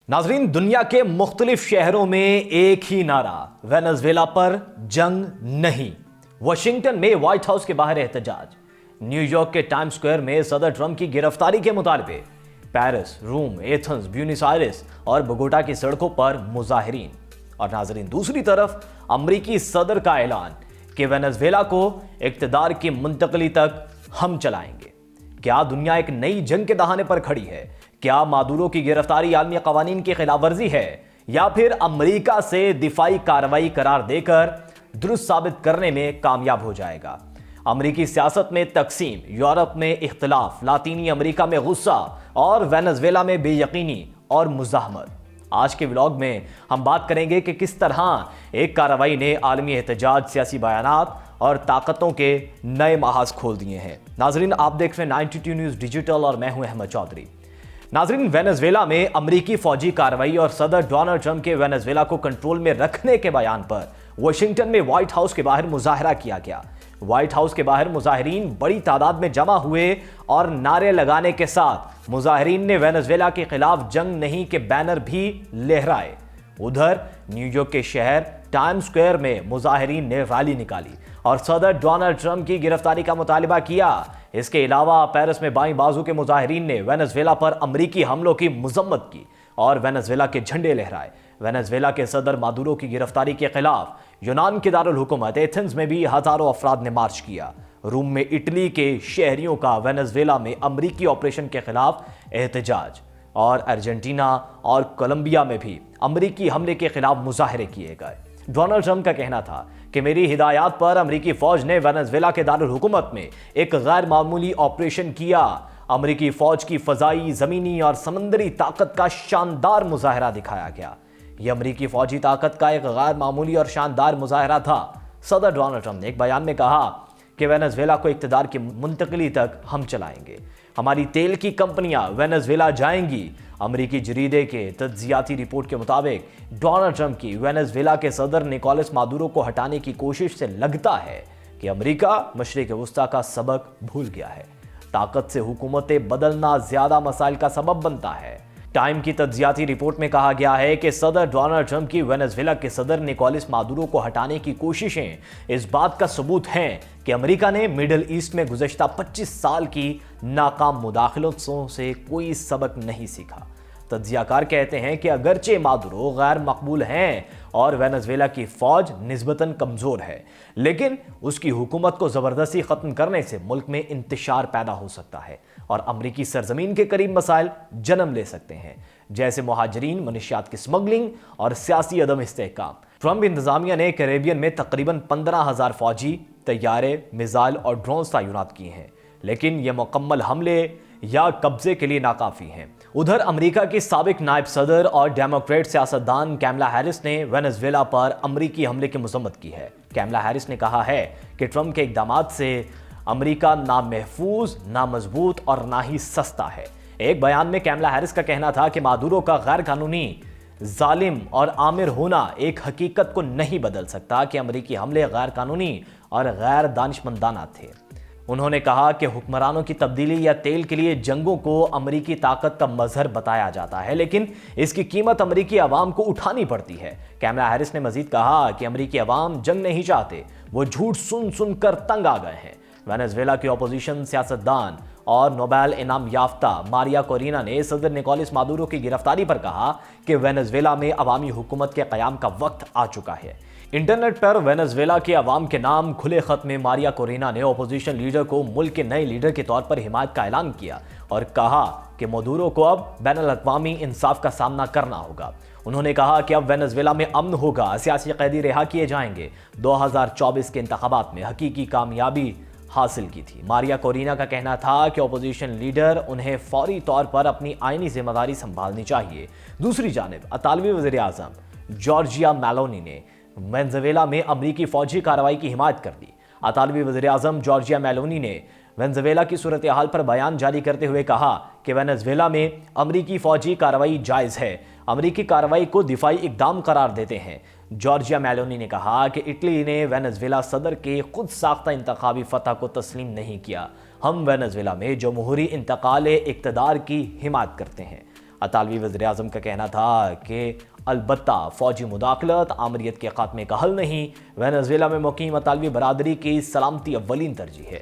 नाजरीन, दुनिया के मुख्तलिफ शहरों में एक ही नारा, वेनेजुएला पर जंग नहीं। वाशिंगटन में व्हाइट हाउस के बाहर एहतजाज, न्यूयॉर्क के टाइम्स स्क्वायर में सदर ट्रंप की गिरफ्तारी के मुतालबे, पेरिस, रोम, एथेंस, ब्यूनस आयर्स और बोगोटा की सड़कों पर मुजाहिरीन। और नाजरीन, दूसरी तरफ अमरीकी सदर का ऐलान कि वेनेजुएला को इक्तदार की मुंतकली तक हम चलाएंगे। क्या दुनिया एक नई जंग के दहाने पर खड़ी है? क्या मादुरो की गिरफ्तारी आलमी कवानीन की खिलाफ वर्जी है, या फिर अमरीका से दिफाई कार्रवाई करार देकर दुरुस्त साबित करने में कामयाब हो जाएगा? अमरीकी सियासत में तकसीम, यूरोप में इख्तिलाफ, लातीनी अमरीका में गुस्सा और वेनेजुएला में बेयकीनी और मुज़ाहमत। आज के व्लॉग में हम बात करेंगे कि किस तरह एक कार्रवाई ने आलमी एहतजाज, सियासी बयानात और ताकतों के नए महाज खोल दिए हैं। नाजरीन, आप देख रहे हैं 92 न्यूज़ डिजिटल और मैं हूं अहमद चौधरी। नाजरीन, वेनेजुएला में अमरीकी फौजी कार्रवाई और सदर डोनाल्ड ट्रंप के वेनेजुएला को कंट्रोल में रखने के बयान पर वाशिंगटन में व्हाइट हाउस के बाहर मुजाहरा किया गया। व्हाइट हाउस के बाहर मुजाहिरीन बड़ी तादाद में जमा हुए और नारे लगाने के साथ मुजाहिरीन ने वेनेजुएला के खिलाफ जंग नहीं के बैनर भी लहराए। उधर न्यूयॉर्क के शहर टाइम्स स्क्वायर में मुजाहिरीन ने रैली निकाली और सदर डोनाल्ड ट्रंप की गिरफ्तारी का मुतालिबा किया। इसके अलावा पेरिस में बाईं बाजू के मुजाहिरीन ने वेनेजुएला पर अमरीकी हमलों की मजम्मत की और वेनेजुएला के झंडे लहराए। वेनेजुएला के सदर मादुरो की गिरफ्तारी के खिलाफ यूनान के दारुल हुकूमत एथेंस में भी हजारों अफराद ने मार्च किया। रोम में इटली के शहरियों का वेनेजुएला में अमरीकी ऑपरेशन के खिलाफ एहतजाज और अर्जेंटीना और कोलंबिया में भी अमरीकी हमले के खिलाफ मुजाहरे किए गए। डोनाल्ड ट्रंप का कहना था कि मेरी हिदायत पर अमरीकी फौज ने वेनेजुएला के दारुल हुकूमत में एक गैर मामूली ऑपरेशन किया। अमरीकी फौज की फजाई, जमीनी और समंदरी ताकत का शानदार मुजाहरा दिखाया गया। यह अमरीकी फौजी ताकत का एक गैर मामूली और शानदार मुजाहरा था। सदर डोनाल्ड ट्रंप ने एक बयान में कहा कि वेनेजुएला को इक्तदार की मुंतकली तक हम चलाएंगे। हमारी तेल की कंपनियां वेनेजुएला जाएंगी। अमरीकी जरीदे के तज्जियाती रिपोर्ट के मुताबिक डोनाल्ड ट्रंप की वेनेजुएला के सदर निकोलस मादुरो को हटाने की कोशिश से लगता है कि अमरीका मशरिक वस्ता का सबक भूल गया है। ताकत से हुकूमतें बदलना ज्यादा मसाइल का सबब बनता है। टाइम की तज्जियाती रिपोर्ट में कहा गया है कि सदर डोनाल्ड ट्रंप की वेनेजुएला के सदर निकोलस मादुरो को हटाने की कोशिशें इस बात का सबूत हैं कि अमेरिका ने मिडल ईस्ट में गुज़श्ता 25 साल की नाकाम मुदाखलतों से कोई सबक नहीं सीखा। तज्जियाकार कहते हैं कि अगरचे मादुरो गैर मकबूल हैं और वेनेजुएला की फौज निस्बतन कमज़ोर है, लेकिन उसकी हुकूमत को ज़बरदस्ती ख़त्म करने से मुल्क में इंतशार पैदा हो सकता है और अमरीकी सरजमीन के करीब मसाइल जन्म ले सकते हैं, जैसे मुहाजिरीन, मनशियात की स्मगलिंग और सियासी अदम इस्तेहकाम। ट्रंप इंतजामिया ने कैरेबियन में तकरीबन 15,000 फौजी, तैयारे, मिसाइल और ड्रोन तैनात किए हैं, लेकिन यह मुकम्मल हमले या कब्जे के लिए नाकाफी हैं। उधर अमेरिका की साबिक नायब सदर और डेमोक्रेट सियासतदान कैमला हैरिस ने वेनेजुएला पर अमरीकी हमले की मजम्मत की है। कैमला हैरिस ने कहा है कि ट्रंप के इक़दामात से अमरीका ना महफूज, ना मजबूत और ना ही सस्ता है। एक बयान में कैमला हैरिस का कहना था कि मादुरो का गैर कानूनी, जालिम और आमिर होना एक हकीकत को नहीं बदल सकता कि अमरीकी हमले गैर कानूनी और गैर दानिशमंदाना थे। उन्होंने कहा कि हुक्मरानों की तब्दीली या तेल के लिए जंगों को अमरीकी ताकत का मजहर बताया जाता है, लेकिन इसकी कीमत अमरीकी अवाम को उठानी पड़ती है। कैमला हैरिस ने मजीद कहा कि अमरीकी अवाम जंग नहीं चाहते, वो झूठ सुन सुनकर तंग आ गए हैं। वेनेजुएला की अपोजिशन सियासतदान और नोबेल इनाम याफ्ता मारिया कोरिना ने सदर निकोलस मादुरो की गिरफ्तारी पर कहा कि वेनेजुएला में अवामी हुकूमत के क़याम का वक्त आ चुका है। इंटरनेट पर वेनेजुएला के अवाम के नाम खुले खत में मारिया कोरिना ने अपोजिशन लीडर को मुल्क के नए लीडर के तौर पर हिमायत का ऐलान किया और कहा कि मादुरो को अब बैनुल अक़वामी इंसाफ का सामना करना होगा। उन्होंने कहा कि अब वेनेजुएला में अमन होगा, सियासी कैदी रिहा किए जाएंगे। 2024 के इंतखाबात में हकीकी कामयाबी हासिल की थी। मारिया कोरिना का कहना था कि अपोजिशन लीडर उन्हें फौरी तौर पर अपनी आईनी जिम्मेदारी संभालनी चाहिए। दूसरी जानिब अतालवी वज़ीर आज़म जॉर्जिया मेलोनी ने वेनेजुएला में अमरीकी फौजी कार्रवाई की हिमायत कर दी। अतालवी वज़ीर आज़म जॉर्जिया मेलोनी ने वेनेजुएला की सूरत हाल पर बयान जारी करते हुए कहा कि वेनेजुएला में अमरीकी फौजी कार्रवाई जायज़ है, अमरीकी कार्रवाई को दिफाई इक़दाम करार देते हैं। जॉर्जिया मेलोनी ने कहा कि इटली ने वेनेजुएला सदर के खुद साख्ता इंतखाबी फतह को तस्लीम नहीं किया। हम वेनेजुएला में जमहूरी इंतकाल इक़्तिदार की हिमायत करते हैं। اطالوی وزیراعظم کا کہنا تھا کہ البتہ فوجی مداخلت آمریت کے خاتمے کا حل نہیں، وینزویلا میں مقیم اطالوی برادری کی سلامتی اولین ترجیح ہے۔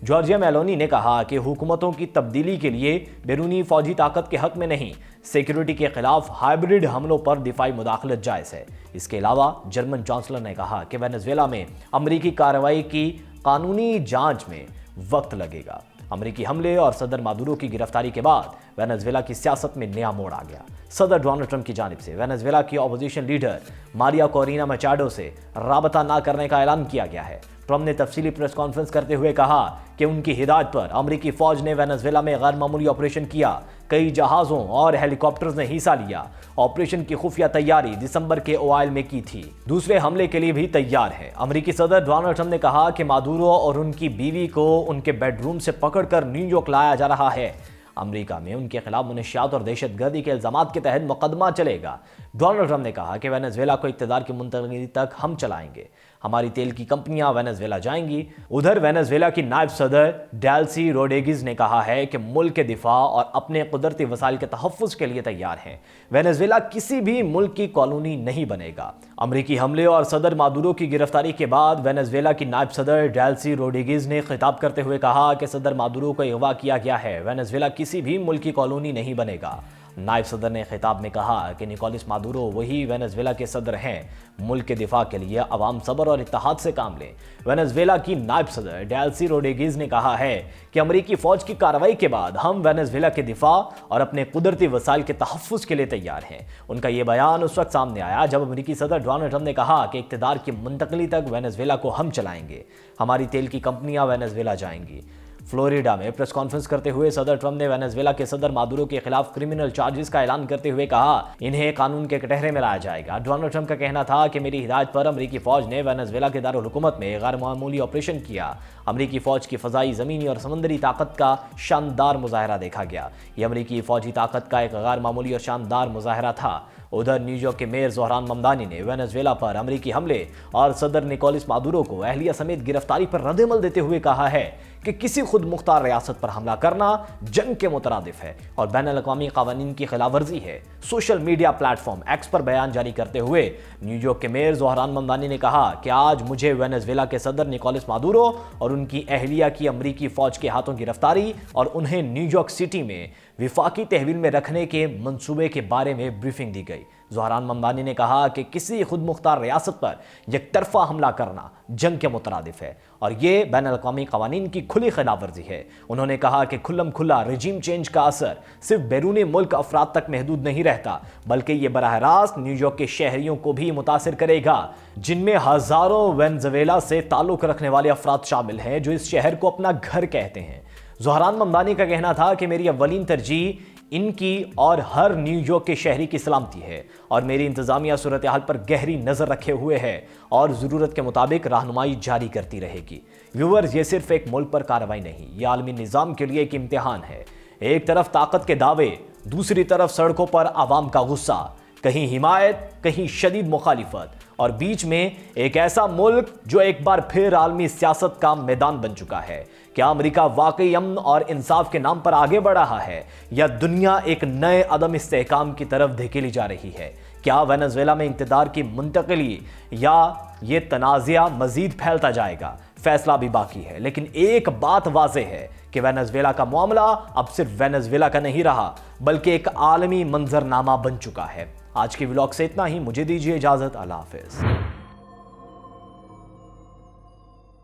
جارجیا میلونی نے کہا کہ حکومتوں کی تبدیلی کے لیے بیرونی فوجی طاقت کے حق میں نہیں، سیکیورٹی کے خلاف ہائبرڈ حملوں پر دفاعی مداخلت جائز ہے۔ اس کے علاوہ جرمن چانسلر نے کہا کہ وینزویلا میں امریکی کارروائی کی قانونی جانچ میں وقت لگے گا۔ امریکی حملے اور صدر مادورو کی گرفتاری کے بعد وینزویلا کی سیاست میں نیا موڑ آ گیا۔ صدر ڈونلڈ ٹرمپ کی جانب سے وینزویلا کی اپوزیشن لیڈر ماریا کورینا مچاڈو سے رابطہ نہ کرنے کا اعلان کیا گیا ہے۔ ٹرمپ نے تفصیلی پریس کانفرنس کرتے ہوئے کہا کہ ان کی ہدایت پر امریکی فوج نے وینزویلا میں غیر معمولی آپریشن کیا، کئی جہازوں اور ہیلی کاپٹرز نے حصہ لیا۔ آپریشن کی خفیہ تیاری دسمبر کے اوائل میں کی تھی، دوسرے حملے کے لیے بھی تیار ہے۔ امریکی صدر ڈونلڈ ٹرمپ نے کہا کہ مادورو اور ان کی بیوی کو ان کے بیڈ روم سے پکڑ کر نیو یارک لایا جا رہا ہے۔ امریکہ میں ان کے خلاف منشیات اور دہشت گردی کے الزامات کے تحت مقدمہ چلے گا۔ ڈونلڈ ٹرمپ نے کہا کہ وینزویلا کو اقتدار کی منتقلی تک ہم چلائیں گے، ہماری تیل کی کمپنیاں وینزویلا جائیں گی۔ ادھر وینزویلا کی نائب صدر ڈیلسی روڈریگز نے کہا ہے کہ ملک کے دفاع اور اپنے قدرتی وسائل کے تحفظ کے لیے تیار ہیں۔ وینزویلا کسی بھی ملک کی کالونی نہیں بنے گا۔ امریکی حملے اور صدر مادورو کی گرفتاری کے بعد وینزویلا کی نائب صدر ڈیلسی روڈریگز نے خطاب کرتے ہوئے کہا کہ صدر مادورو کو اغوا کیا گیا ہے، وینزویلا کسی بھی ملک کی کالونی نہیں بنے گا۔ نائب صدر نے خطاب میں کہا کہ نکولس مادورو وہی وینزویلا کے صدر ہیں، ملک کے دفاع کے لیے عوام صبر اور اتحاد سے کام لیں۔ وینزویلا کی نائب صدر ڈیلسی روڈریگز نے کہا ہے کہ امریکی فوج کی کارروائی کے بعد ہم وینزویلا کے دفاع اور اپنے قدرتی وسائل کے تحفظ کے لیے تیار ہیں۔ ان کا یہ بیان اس وقت سامنے آیا جب امریکی صدر ڈونلڈ ٹرمپ نے کہا کہ اقتدار کی منتقلی تک وینزویلا کو ہم چلائیں گے، ہماری تیل کی کمپنیاں وینزویلا جائیں گی۔ فلوریڈا میں پریس کانفرنس کرتے ہوئے صدر ٹرمپ نے وینزویلا کے صدر مادورو کے خلاف کرمنل چارجز کا اعلان کرتے ہوئے کہا انہیں قانون کے کٹہرے میں لایا جائے گا۔ ڈونلڈ ٹرمپ کا کہنا تھا کہ میری ہدایت پر امریکی فوج نے وینزویلا کے دارالحکومت میں غیر معمولی آپریشن کیا۔ امریکی فوج کی فضائی، زمینی اور سمندری طاقت کا شاندار مظاہرہ دیکھا گیا۔ یہ امریکی فوجی طاقت کا ایک غیر معمولی اور شاندار مظاہرہ تھا۔ ادھر نیو یارک کے میئر زہران ممدانی نے وینزویلا پر امریکی حملے اور صدر نکولس مادورو کو اہلیہ سمیت گرفتاری پر رد عمل دیتے ہوئے کہا ہے کہ کسی خود مختار ریاست پر حملہ کرنا جنگ کے مترادف ہے اور بین الاقوامی قوانین کی خلاف ورزی ہے۔ Social media platform X پر بیان جاری کرتے ہوئے نیو یارک کے میئر زہران ممدانی نے کہا کہ آج مجھے وینزویلا کے صدر نکولس مادورو اور ان کی اہلیہ کی امریکی فوج کے ہاتھوں گرفتاری اور انہیں نیو یارک سٹی میں وفاقی تحویل میں رکھنے کے منصوبے کے بارے میں بریفنگ دی گئی۔ زہران ممدانی نے کہا کہ کسی خود مختار ریاست پر یک طرفہ حملہ کرنا جنگ کے مترادف ہے اور یہ بین الاقوامی قوانین کی کھلی خلاف ورزی ہے۔ انہوں نے کہا کہ کھلم کھلا رجیم چینج کا اثر صرف بیرون ملک افراد تک محدود نہیں رہتا، بلکہ یہ براہ راست نیو یارک کے شہریوں کو بھی متاثر کرے گا، جن میں ہزاروں وینزویلا سے تعلق رکھنے والے افراد شامل ہیں جو اس شہر کو اپنا گھر کہتے ہیں۔ زہران ممدانی کا کہنا تھا کہ میری اولین ترجیح ان کی اور ہر نیو یارک کے شہری کی سلامتی ہے اور میری انتظامیہ صورتحال پر گہری نظر رکھے ہوئے ہے اور ضرورت کے مطابق رہنمائی جاری کرتی رہے گی۔ ویورز، یہ صرف ایک ملک پر کارروائی نہیں، یہ عالمی نظام کے لیے ایک امتحان ہے۔ ایک طرف طاقت کے دعوے، دوسری طرف سڑکوں پر عوام کا غصہ، کہیں حمایت، کہیں شدید مخالفت، اور بیچ میں ایک ایسا ملک جو ایک بار پھر عالمی سیاست کا میدان بن چکا ہے۔ کیا امریکہ واقعی امن اور انصاف کے نام پر آگے بڑھ رہا ہے یا دنیا ایک نئے عدم استحکام کی طرف دھکیلی جا رہی ہے؟ کیا وینزویلا میں اقتدار کی منتقلی یا یہ تنازعہ مزید پھیلتا جائے گا؟ فیصلہ بھی باقی ہے، لیکن ایک بات واضح ہے کہ وینزویلا کا معاملہ اب صرف وینزویلا کا نہیں رہا بلکہ ایک عالمی منظرنامہ بن چکا ہے۔ آج کے ولاگ سے اتنا ہی، مجھے دیجیے اجازت، اللہ حافظ۔